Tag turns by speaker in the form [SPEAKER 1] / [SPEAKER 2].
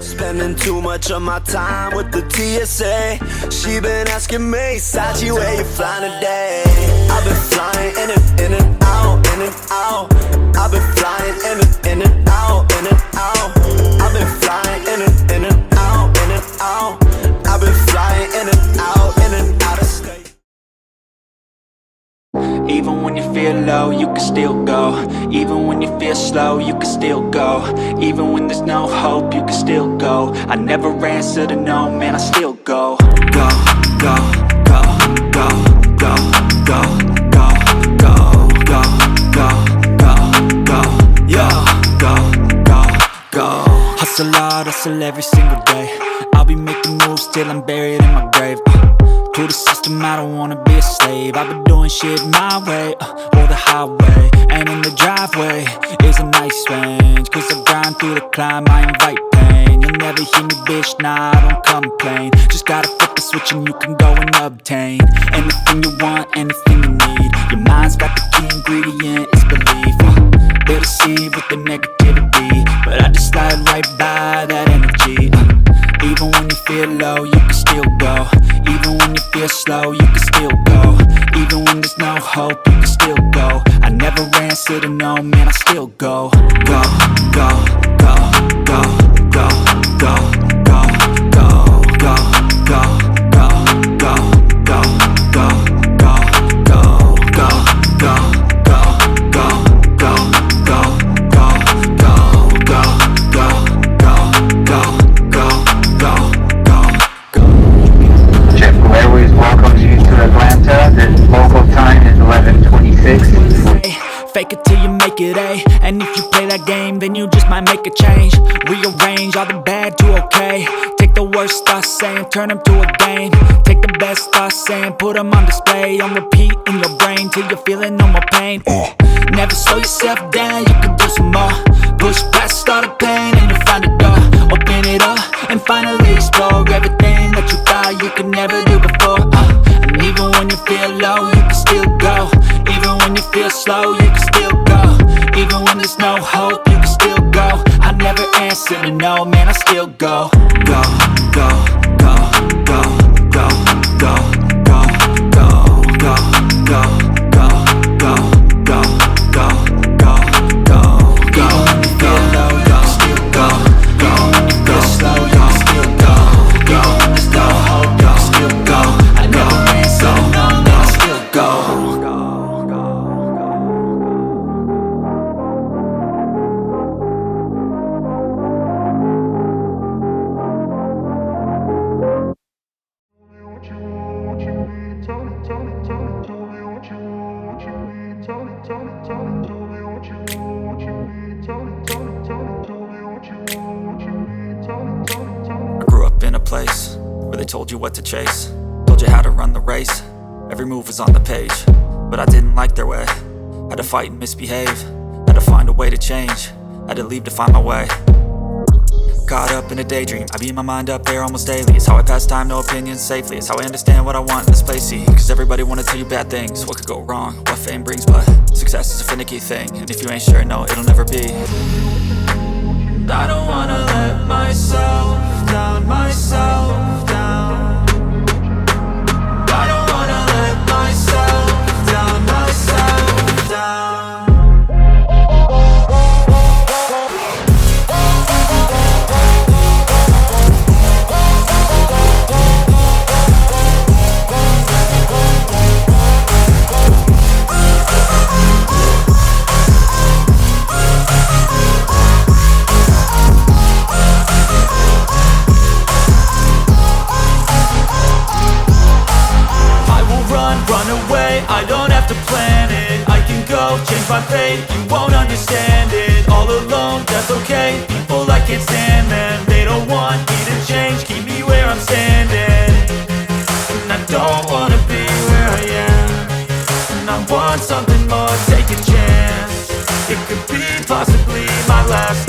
[SPEAKER 1] Spending too much of my time with the TSA. She been asking me, Sachi, where you flying today? I've been flying in and out, in and out. I've been flying in and out, in and out. I've been flying in and out, in and out. I've been flying in and out of state.
[SPEAKER 2] Even when you feel low, you can still go. Even when you feel slow, you can still go. Even when there's no hope, you can still go. I never answer to no, man, I still go. Go, go, go, go, go, go, go, go, go, go, go, go, yo, go, go, go. Hustle hard, hustle every single day. I'll be making moves till I'm buried in my grave. To the system, I don't wanna be a slave. I've been doing shit my way, or the highway. And in the driveway is a nice range. Cause I grind through the climb, I invite pain. You'll never hear me, bitch, nah, I don't complain. Just gotta flip the switch and you can go and obtain anything you want, anything you need. Your mind's got the key ingredient, it's belief. They'll deceive with the negativity, but I just slide right by that energy. Even when you feel low, you can still go. Even when you feel slow, you can still go. Even when there's no hope, you can still go. I never answer to no, man, I still go. Go, go, go, go, go, go, go, go, go, go, go, go, go, go, go, go, go, go, go, go,
[SPEAKER 3] Airways welcomes you to Atlanta. The local time is 11:26.
[SPEAKER 2] Fake it till you make it A. And if you play that game, then you just might make a change. Rearrange all the bad to okay. Take the worst thoughts saying, turn them to a game. Take the best thoughts saying, put them on display. On repeat in your brain till you're feeling no more pain. Never slow yourself down, you can do some more. Push past all the pain and you'll find a door. Open it up and finally explore everything that you thought you could never do before. And even when you feel low, you can still go. Even when you feel slow, you can still go. Even when there's no hope, you can still go. I never answer to no, man, I still go. Go, go, go, go, go, go, go, go, go, go, go, go, go, go, go, go, go. Even when you feel low, you can still go. Even when you feel slow, you can still go. Even when there's no hope, you can still go. I never answer to no, man, I still go. I grew up in a place where they told you what to chase, told you how to run the race. Every move was on the page, but I didn't like their way. Had to fight and misbehave, had to find a way to change, had to leave to find my way. Caught up in a daydream, I beat my mind up there almost daily. It's how I pass time, no opinions safely. It's how I understand what I want in this place, see. Cause everybody wanna tell you bad things, what could go wrong, what fame brings. But success is a finicky thing, and if you ain't sure, no, it'll never be. I don't wanna let myself down, myself down. I don't wanna let myself down, myself down. I don't have to plan it, I can go change my fate. You won't understand it, all alone, that's okay. People I can't stand them, they don't want me to change. Keep me where I'm standing, and I don't wanna be where I am. And I want something more, take a chance. It could be possibly my last